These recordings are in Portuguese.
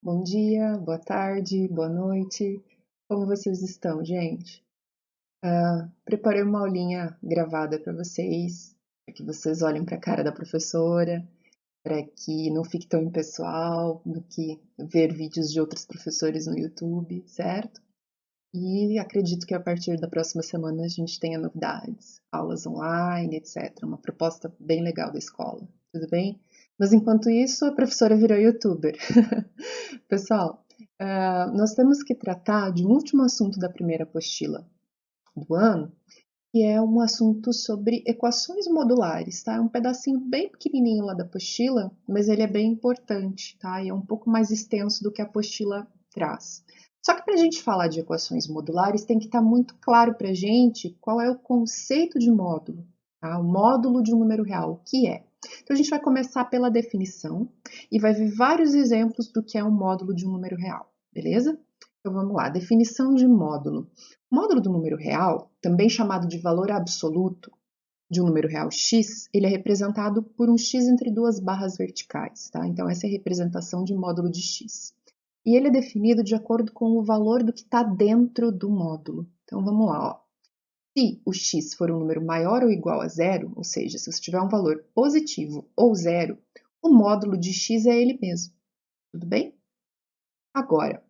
Bom dia, boa tarde, boa noite. Como vocês estão, gente? Preparei uma aulinha gravada para vocês, para que vocês olhem para a cara da professora, para que não fique tão impessoal do que ver vídeos de outros professores no YouTube, certo? E acredito que a partir da próxima semana a gente tenha novidades, aulas online, etc. Uma proposta bem legal da escola, tudo bem? Mas enquanto isso, a professora virou youtuber. Pessoal, nós temos que tratar de um último assunto da primeira apostila do ano, que é um assunto sobre equações modulares, tá? É um pedacinho bem pequenininho lá da apostila, mas ele é bem importante, tá? E é um pouco mais extenso do que a apostila traz. Só que para a gente falar de equações modulares, tem que estar muito claro para a gente qual é o conceito de módulo, tá? O módulo de um número real, o que é? Então a gente vai começar pela definição e vai ver vários exemplos do que é um módulo de um número real, beleza? Então vamos lá, definição de módulo. O módulo do número real, também chamado de valor absoluto de um número real x, ele é representado por um x entre duas barras verticais, tá? Então essa é a representação de módulo de x. E ele é definido de acordo com o valor do que está dentro do módulo. Então vamos lá, ó. Se o x for um número maior ou igual a zero, ou seja, se você tiver um valor positivo ou zero, o módulo de x é ele mesmo. Tudo bem? Agora,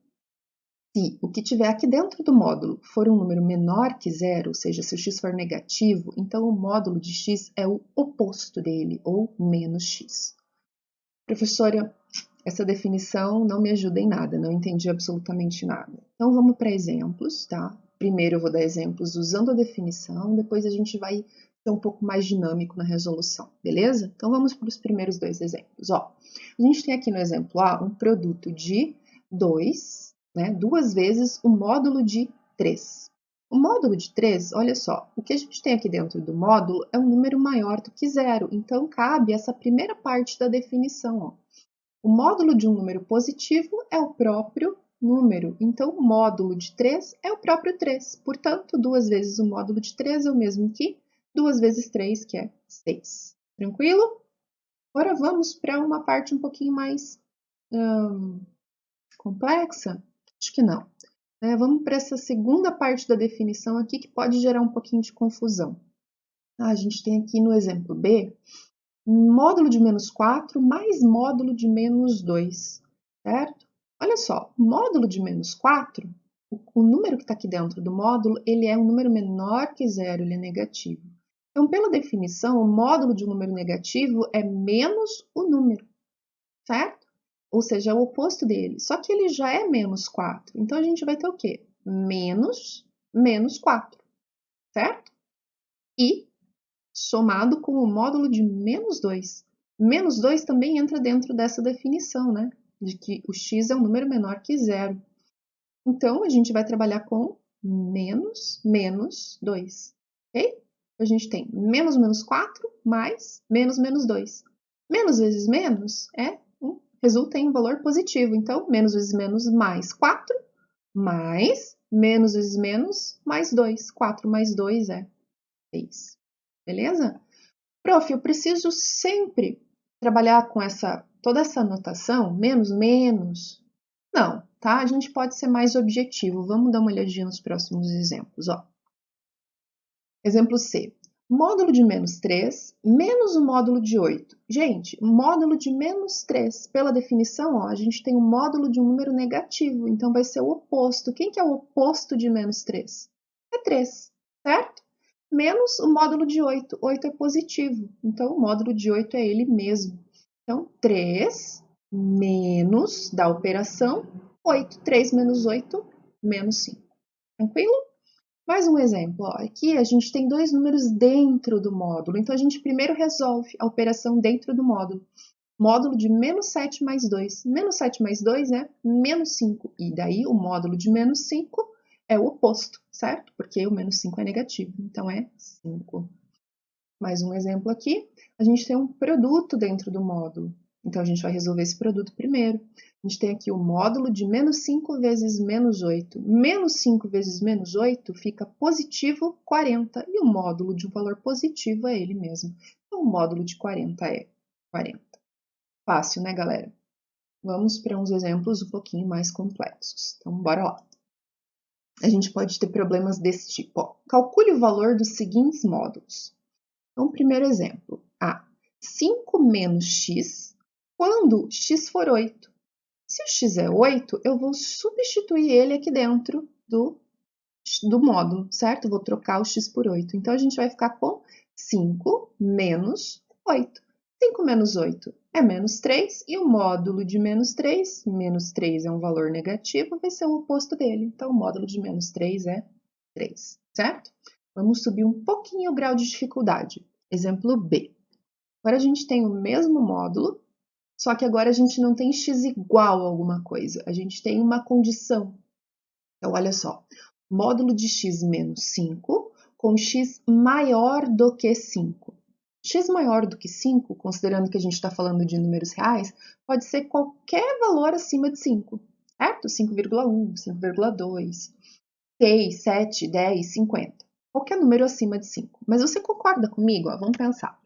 se o que tiver aqui dentro do módulo for um número menor que zero, ou seja, se o x for negativo, então o módulo de x é o oposto dele, ou menos x. Professora, essa definição não me ajuda em nada, não entendi absolutamente nada. Então vamos para exemplos, tá? Primeiro eu vou dar exemplos usando a definição, depois a gente vai ser um pouco mais dinâmico na resolução, beleza? Então vamos para os primeiros dois exemplos. Ó, a gente tem aqui no exemplo A um produto de 2, né, duas vezes o módulo de 3. O módulo de 3, olha só, o que a gente tem aqui dentro do módulo é um número maior do que zero, então cabe essa primeira parte da definição, ó. O módulo de um número positivo é o próprio número, então o módulo de 3 é o próprio 3. Portanto, 2 vezes o módulo de 3 é o mesmo que 2 vezes 3, que é 6. Tranquilo? Agora vamos para uma parte um pouquinho mais complexa? Acho que não. Vamos para essa segunda parte da definição aqui que pode gerar um pouquinho de confusão. A gente tem aqui no exemplo B, módulo de menos 4 mais módulo de menos 2, certo? Olha só, módulo de menos 4, o número que está aqui dentro do módulo, ele é um número menor que zero, ele é negativo. Então, pela definição, o módulo de um número negativo é menos o número, certo? Ou seja, é o oposto dele. Só que ele já é menos 4. Então, a gente vai ter o quê? Menos 4, certo? E somado com o módulo de menos 2. Menos 2 também entra dentro dessa definição, né? De que o x é um número menor que zero. Então, a gente vai trabalhar com menos 2, ok? A gente tem menos 4 mais menos 2. Menos vezes menos resulta em um valor positivo. Então, menos vezes menos mais 4, mais menos vezes menos mais 2. 4 mais 2 é 6. Beleza? Prof, eu preciso sempre trabalhar com toda essa notação, menos, menos. Não, tá? A gente pode ser mais objetivo. Vamos dar uma olhadinha nos próximos exemplos. Ó. Exemplo C. Módulo de menos 3 menos o módulo de 8. Gente, módulo de menos 3, pela definição, ó, a gente tem o módulo de um número negativo, então vai ser o oposto. Quem que é o oposto de menos 3? É 3, certo? Menos o módulo de 8. 8 é positivo, então o módulo de 8 é ele mesmo. Então, 3 menos da operação 8. 3 menos 8, menos 5. Tranquilo? Mais um exemplo, ó. Aqui a gente tem dois números dentro do módulo, então a gente primeiro resolve a operação dentro do módulo. Módulo de menos 7 mais 2. Menos 7 mais 2 é menos 5. E daí o módulo de menos 5 é o oposto, certo? Porque o menos 5 é negativo, então é 5. Mais um exemplo aqui. A gente tem um produto dentro do módulo. Então, a gente vai resolver esse produto primeiro. A gente tem aqui o módulo de menos 5 vezes menos 8. Menos 5 vezes menos 8 fica positivo 40. E o módulo de um valor positivo é ele mesmo. Então, o módulo de 40 é 40. Fácil, né, galera? vamos para uns exemplos um pouquinho mais complexos. Então, bora lá. A gente pode ter problemas desse tipo. Ó. Calcule o valor dos seguintes módulos. Então, primeiro exemplo. 5 menos x quando x for 8. Se o x é 8, eu vou substituir ele aqui dentro do módulo, certo? Vou trocar o x por 8. Então, a gente vai ficar com 5 menos 8. 5 menos 8 é menos 3, e o módulo de menos 3 é um valor negativo, vai ser o oposto dele. Então, o módulo de menos 3 é 3, certo? Vamos subir um pouquinho o grau de dificuldade. Exemplo B. Agora, a gente tem o mesmo módulo, só que agora a gente não tem x igual a alguma coisa, a gente tem uma condição. Então, olha só, módulo de x menos 5 com x maior do que 5. X maior do que 5, considerando que a gente está falando de números reais, pode ser qualquer valor acima de 5, certo? 5,1, 5,2, 6, 7, 10, 50. Qualquer número acima de 5. Mas você concorda comigo? Ó, vamos pensar.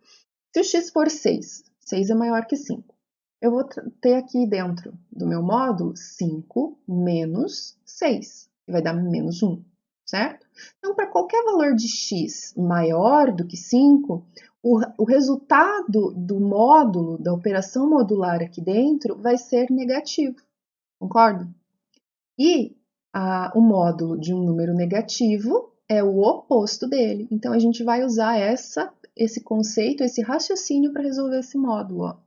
Se o x for 6, 6 é maior que 5. Eu vou ter aqui dentro do meu módulo 5 menos 6, que vai dar menos 1, certo? Então, para qualquer valor de x maior do que 5, o resultado do módulo, da operação modular aqui dentro, vai ser negativo, concorda? E o módulo de um número negativo é o oposto dele. Então, a gente vai usar esse conceito, esse raciocínio para resolver esse módulo. Ó.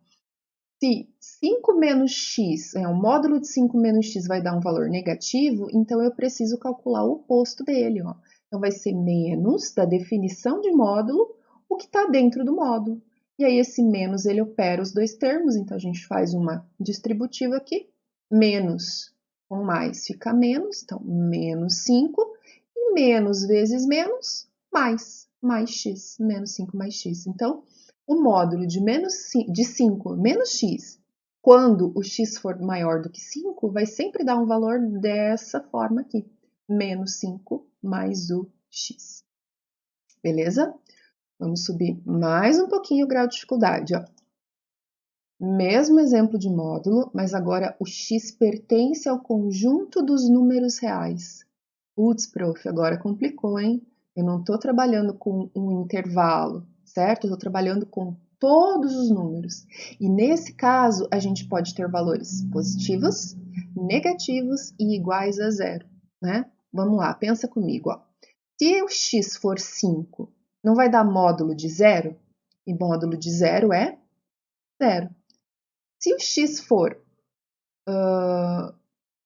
Se 5 menos x, o módulo de 5 menos x vai dar um valor negativo, então eu preciso calcular o oposto dele. Ó. Então, vai ser menos da definição de módulo o que está dentro do módulo. E aí, esse menos, ele opera os dois termos, então a gente faz uma distributiva aqui, menos com mais fica menos, então menos 5, e menos vezes menos, mais x, menos 5 mais x. Então, o módulo de 5 menos x, quando o x for maior do que 5, vai sempre dar um valor dessa forma aqui, menos 5 mais o x. Beleza? Vamos subir mais um pouquinho o grau de dificuldade. Ó. Mesmo exemplo de módulo, mas agora o x pertence ao conjunto dos números reais. Putz, prof, agora complicou, hein? Eu não estou trabalhando com um intervalo, certo? Eu estou trabalhando com todos os números. E nesse caso, a gente pode ter valores positivos, negativos e iguais a zero, né? Vamos lá, pensa comigo, ó. Se o x for 5, não vai dar módulo de zero? E módulo de zero é zero. Se o x for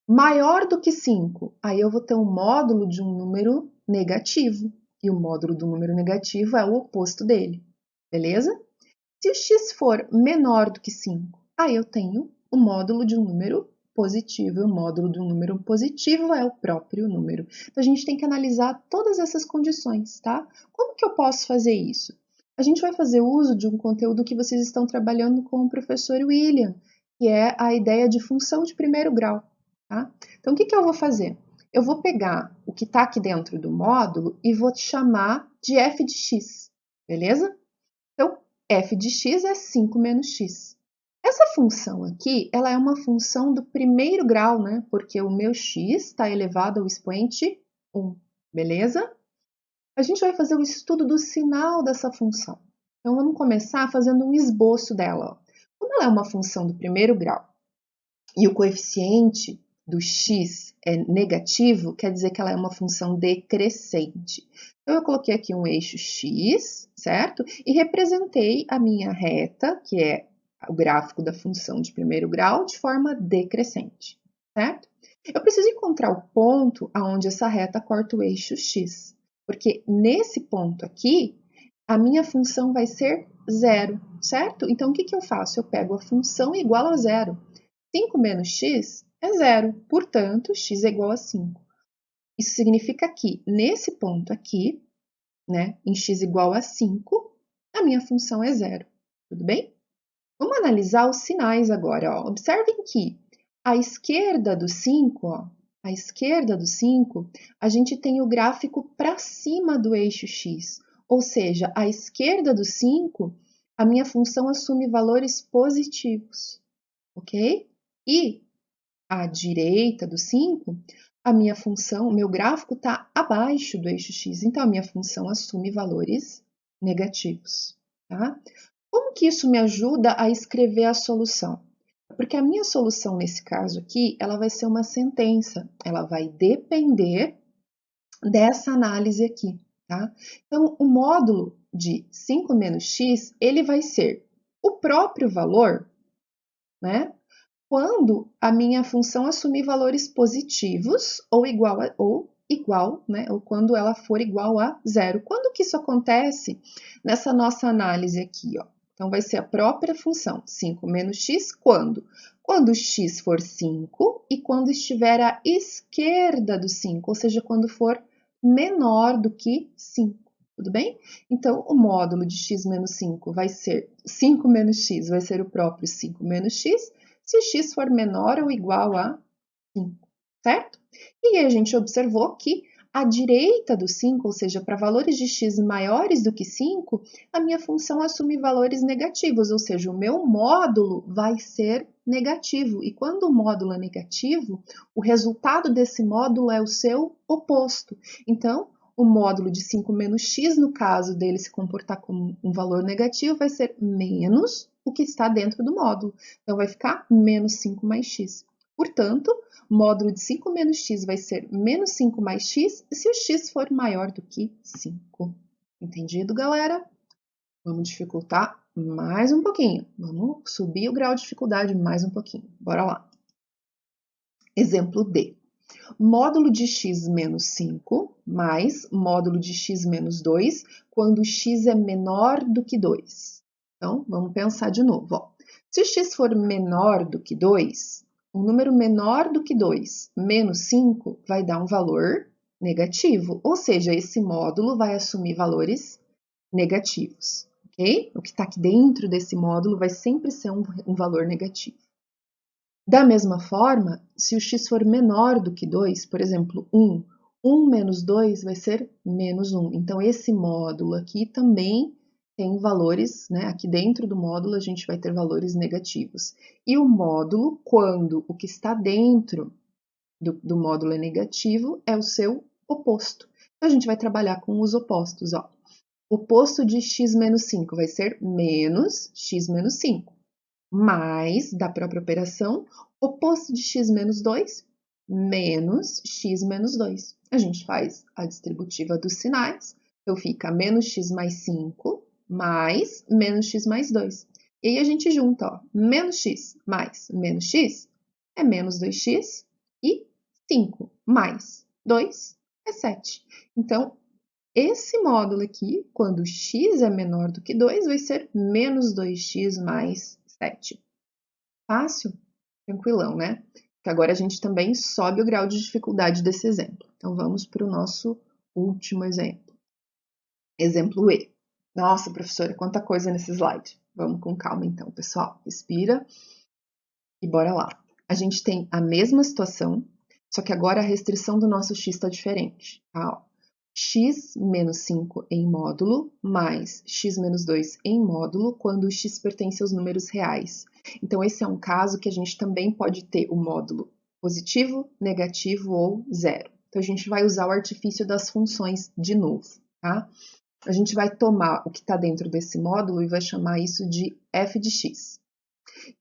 maior do que 5, aí eu vou ter um módulo de um número negativo. E o módulo do número negativo é o oposto dele, beleza? Se o x for menor do que 5, aí eu tenho o módulo de um número positivo. E o módulo de um número positivo é o próprio número. Então, a gente tem que analisar todas essas condições, tá? Como que eu posso fazer isso? A gente vai fazer uso de um conteúdo que vocês estão trabalhando com o professor William, que é a ideia de função de primeiro grau, tá? Então, o que eu vou fazer? Eu vou pegar o que está aqui dentro do módulo e vou chamar de f de x, beleza? Então, f de x é 5 menos x. Essa função aqui, ela é uma função do primeiro grau, né? Porque o meu x está elevado ao expoente 1, beleza? A gente vai fazer o estudo do sinal dessa função. Então, vamos começar fazendo um esboço dela. Ó. Como ela é uma função do primeiro grau e o coeficiente do x é negativo, quer dizer que ela é uma função decrescente. Então, eu coloquei aqui um eixo x, certo? E representei a minha reta, que é o gráfico da função de primeiro grau, de forma decrescente, certo? Eu preciso encontrar o ponto aonde essa reta corta o eixo x, porque nesse ponto aqui, a minha função vai ser zero, certo? Então, o que eu faço? Eu pego a função igual a zero. 5 menos x é zero, portanto, x é igual a 5. Isso significa que, nesse ponto aqui, né, em x igual a 5, a minha função é zero. Tudo bem? Vamos analisar os sinais agora. Ó. Observem que à esquerda do 5, ó, à esquerda do 5, a gente tem o gráfico para cima do eixo x. Ou seja, à esquerda do 5, a minha função assume valores positivos. Ok? E à direita do 5, a minha função, o meu gráfico está abaixo do eixo x, então a minha função assume valores negativos, tá? Como que isso me ajuda a escrever a solução? Porque a minha solução nesse caso aqui, ela vai ser uma sentença, ela vai depender dessa análise aqui, tá? Então, o módulo de 5 menos x, ele vai ser o próprio valor, né? Quando a minha função assumir valores positivos ou igual, né? Ou quando ela for igual a zero. Quando que isso acontece nessa nossa análise aqui, ó? Então, vai ser a própria função, 5 menos x, quando? Quando x for 5 e quando estiver à esquerda do 5, ou seja, quando for menor do que 5, tudo bem? Então, o módulo de x menos 5 vai ser 5 menos x, vai ser o próprio 5 menos x, se x for menor ou igual a 5, certo? E aí a gente observou que à direita do 5, ou seja, para valores de x maiores do que 5, a minha função assume valores negativos, ou seja, o meu módulo vai ser negativo. E quando o módulo é negativo, o resultado desse módulo é o seu oposto. Então, o módulo de 5 menos x, no caso dele se comportar como um valor negativo, vai ser menos o que está dentro do módulo. Então, vai ficar menos 5 mais x. Portanto, módulo de 5 menos x vai ser menos 5 mais x se o x for maior do que 5. Entendido, galera? Vamos dificultar mais um pouquinho. Vamos subir o grau de dificuldade mais um pouquinho. Bora lá. Exemplo D. Módulo de x menos 5 mais módulo de x menos 2 quando x é menor do que 2. Então, vamos pensar de novo. Ó. Se x for menor do que 2, um número menor do que 2 menos 5 vai dar um valor negativo, ou seja, esse módulo vai assumir valores negativos, ok? O que está aqui dentro desse módulo vai sempre ser um valor negativo. Da mesma forma, se o x for menor do que 2, por exemplo, 1, 1 menos 2 vai ser menos 1. Então, esse módulo aqui também tem valores, né? Aqui dentro do módulo a gente vai ter valores negativos. E o módulo, quando o que está dentro do módulo é negativo, é o seu oposto. Então, a gente vai trabalhar com os opostos, ó. O oposto de x menos 5 vai ser menos x menos 5 mais, da própria operação, oposto de x menos 2, menos x menos 2. A gente faz a distributiva dos sinais, então fica menos x mais 5 mais menos x mais 2. E aí a gente junta, ó, menos x mais menos x é menos 2x e 5 mais 2 é 7. Então, esse módulo aqui, quando x é menor do que 2, vai ser menos 2x mais 7. Fácil? Tranquilão, né? Que agora a gente também sobe o grau de dificuldade desse exemplo. Então, vamos para o nosso último exemplo. Exemplo E. Nossa, professora, quanta coisa nesse slide. Vamos com calma então, pessoal. Respira e bora lá. A gente tem a mesma situação, só que agora a restrição do nosso x está diferente. Tá? X menos 5 em módulo mais x menos 2 em módulo quando o x pertence aos números reais. Então, esse é um caso que a gente também pode ter o módulo positivo, negativo ou zero. Então, a gente vai usar o artifício das funções de novo, tá? A gente vai tomar o que está dentro desse módulo e vai chamar isso de f de x.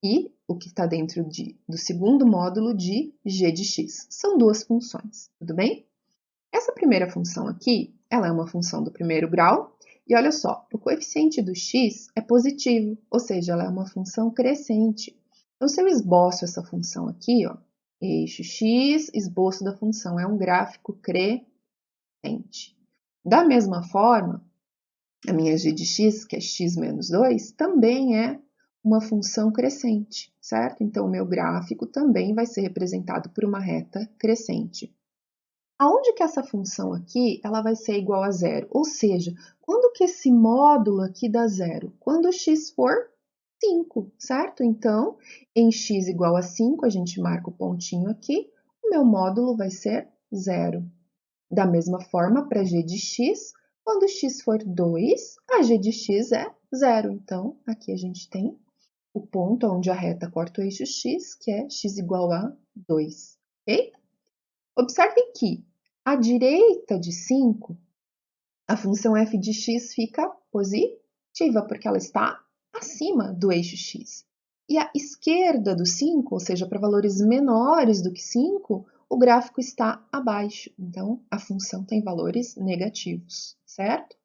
E o que está dentro do segundo módulo de g de x. São duas funções, tudo bem? Essa primeira função aqui, ela é uma função do primeiro grau, e olha só, o coeficiente do x é positivo, ou seja, ela é uma função crescente. Então, se eu esboço essa função aqui, ó, eixo x, esboço da função, é um gráfico crescente. Da mesma forma, a minha g de x, que é x menos 2, também é uma função crescente, certo? Então, o meu gráfico também vai ser representado por uma reta crescente. Aonde que essa função aqui, ela vai ser igual a zero? Ou seja, quando que esse módulo aqui dá zero? Quando x for 5, certo? Então, em x igual a 5, a gente marca o pontinho aqui, o meu módulo vai ser zero. Da mesma forma, para g de x, quando x for 2, a g de x é zero. Então, aqui a gente tem o ponto onde a reta corta o eixo x, que é x igual a 2, ok? Observem que à direita de 5, a função f de x fica positiva, porque ela está acima do eixo x. E à esquerda do 5, ou seja, para valores menores do que 5, o gráfico está abaixo. Então, a função tem valores negativos, certo?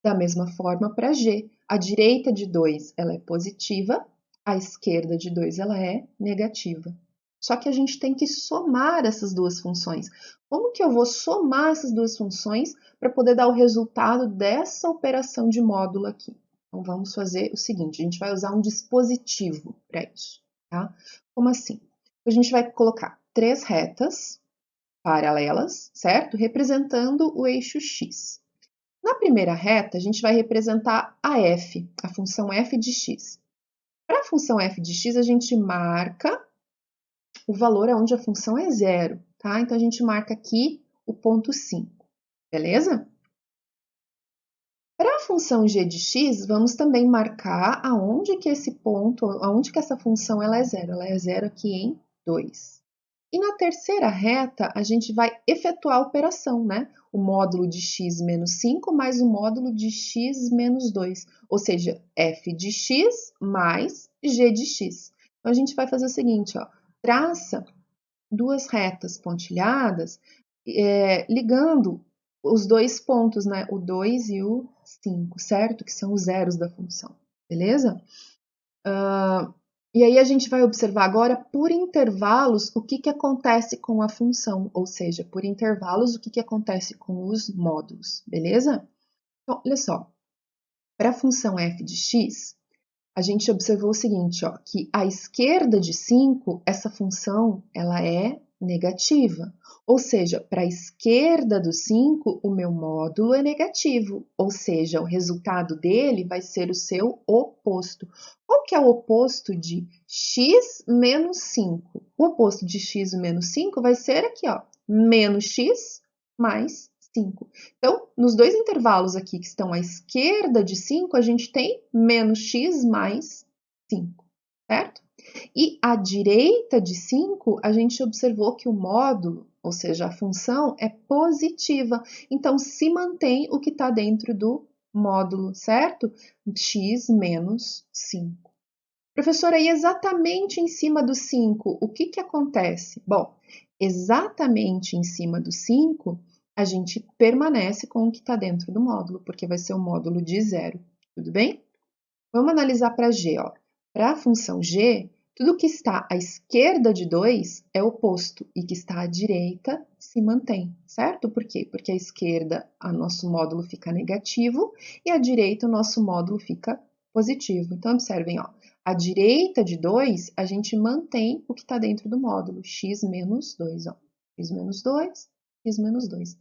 Da mesma forma para g. À direita de 2 ela é positiva, à esquerda de 2 ela é negativa. Só que a gente tem que somar essas duas funções. Como que eu vou somar essas duas funções para poder dar o resultado dessa operação de módulo aqui? Então, vamos fazer o seguinte, a gente vai usar um dispositivo para isso, tá? Como assim? A gente vai colocar 3 retas paralelas, certo? Representando o eixo x. Na primeira reta, a gente vai representar a f, a função f de x. Para a função f de x, a gente marca o valor onde a função é zero, tá? Então, a gente marca aqui o ponto 5, beleza? Para a função g de x, vamos também marcar aonde que esse ponto, aonde que essa função ela é zero. Ela é zero aqui em 2. E na terceira reta, a gente vai efetuar a operação, né? O módulo de x menos 5 mais o módulo de x menos 2, ou seja, f de x mais g de x. Então, a gente vai fazer o seguinte, ó, traça duas retas pontilhadas, ligando os dois pontos, né? O 2 e o 5, certo? Que são os zeros da função, beleza? E aí a gente vai observar agora, por intervalos, o que acontece com a função, ou seja, por intervalos, o que acontece com os módulos, beleza? Então, olha só, para a função f de x, a gente observou o seguinte, ó, que à esquerda de 5, essa função ela é negativa. Ou seja, para a esquerda do 5, o meu módulo é negativo. Ou seja, o resultado dele vai ser o seu oposto. Qual que é o oposto de x menos 5? O oposto de x menos 5 vai ser aqui, ó, menos x mais 5. Então, nos dois intervalos aqui que estão à esquerda de 5, a gente tem menos x mais 5, certo? E à direita de 5, a gente observou que o módulo, ou seja, a função, é positiva. Então, se mantém o que está dentro do módulo, certo? X menos 5. Professora, e exatamente em cima do 5, o que acontece? Bom, exatamente em cima do 5, a gente permanece com o que está dentro do módulo, porque vai ser o módulo de zero, tudo bem? Vamos analisar para g, ó. Para a função g, tudo que está à esquerda de 2 é oposto e que está à direita se mantém, certo? Por quê? Porque à esquerda o nosso módulo fica negativo e à direita o nosso módulo fica positivo. Então, observem, ó, à direita de 2, a gente mantém o que está dentro do módulo, x menos 2, ó. X menos 2, x menos 2.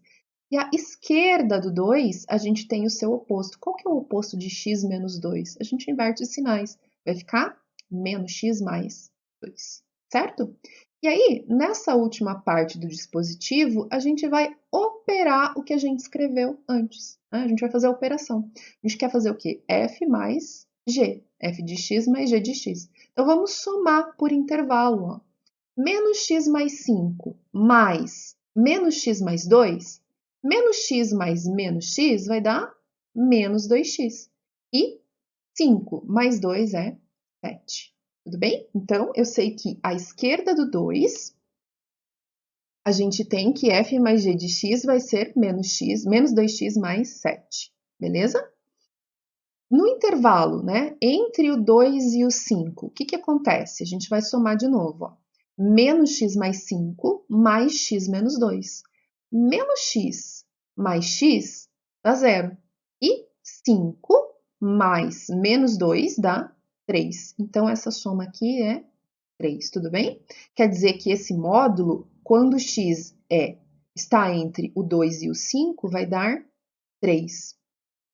E à esquerda do 2, a gente tem o seu oposto. Qual que é o oposto de x menos 2? A gente inverte os sinais. Vai ficar menos x mais 2, certo? E aí, nessa última parte do dispositivo, a gente vai operar o que a gente escreveu antes, né? A gente vai fazer a operação. A gente quer fazer o quê? F mais g. F de x mais g de x. Então, vamos somar por intervalo, ó. Menos x mais 5 mais menos x mais 2, menos x mais menos x vai dar menos 2x. E 5 mais 2 é 7. Tudo bem? Então, eu sei que à esquerda do 2, a gente tem que f mais g de x vai ser menos x, menos 2x mais 7. Beleza? No intervalo, né, entre o 2 e o 5, o que acontece? A gente vai somar de novo, ó. Menos x mais 5 mais x menos 2. Menos x mais x dá zero. E 5 mais menos 2 dá 3. Então, essa soma aqui é 3, tudo bem? Quer dizer que esse módulo, quando x está entre o 2 e o 5, vai dar 3.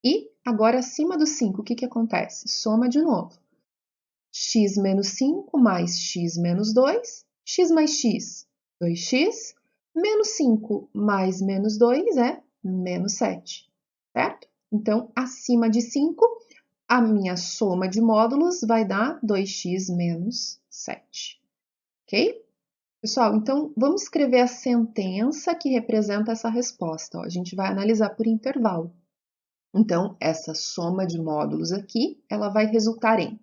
E agora, acima do 5, o que acontece? Soma de novo. X menos 5 mais x menos 2, x mais x, 2x, menos 5 mais menos 2 é menos 7, certo? Então, acima de 5, a minha soma de módulos vai dar 2x menos 7, ok? Pessoal, então vamos escrever a sentença que representa essa resposta. Ó. A gente vai analisar por intervalo. Então, essa soma de módulos aqui, ela vai resultar em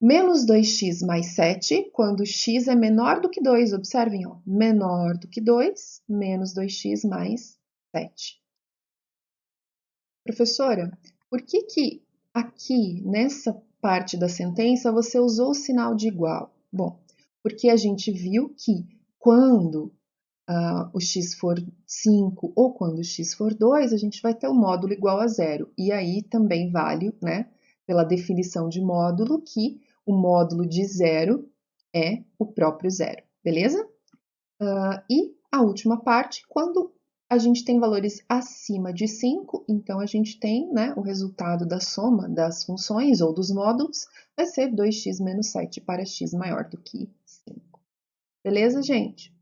menos 2x mais 7, quando x é menor do que 2. Observem, ó, menor do que 2, menos 2x mais 7. Professora, por que aqui, nessa parte da sentença, você usou o sinal de igual? Bom, porque a gente viu que quando o x for 5 ou quando o x for 2, a gente vai ter o módulo igual a zero. E aí também vale, né, pela definição de módulo, que o módulo de zero é o próprio zero, beleza? E a última parte, quando a gente tem valores acima de 5, então a gente tem, né, o resultado da soma das funções ou dos módulos vai ser 2x menos 7 para x maior do que 5. Beleza, gente?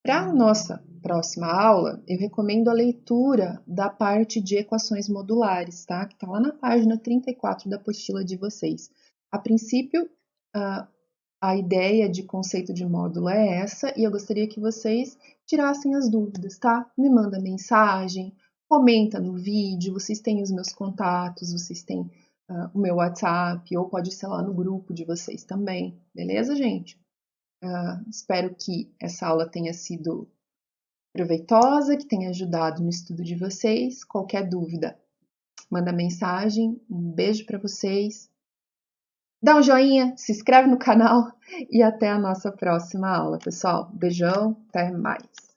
Para a nossa próxima aula, eu recomendo a leitura da parte de equações modulares, tá? Que está lá na página 34 da apostila de vocês. A princípio, a ideia de conceito de módulo é essa, e eu gostaria que vocês tirassem as dúvidas, tá? Me manda mensagem, comenta no vídeo, vocês têm os meus contatos, vocês têm o meu WhatsApp, ou pode ser lá no grupo de vocês também, beleza, gente? Espero que essa aula tenha sido proveitosa, que tenha ajudado no estudo de vocês. Qualquer dúvida, manda mensagem. Um beijo para vocês. Dá um joinha, se inscreve no canal e até a nossa próxima aula, pessoal. Beijão, até mais.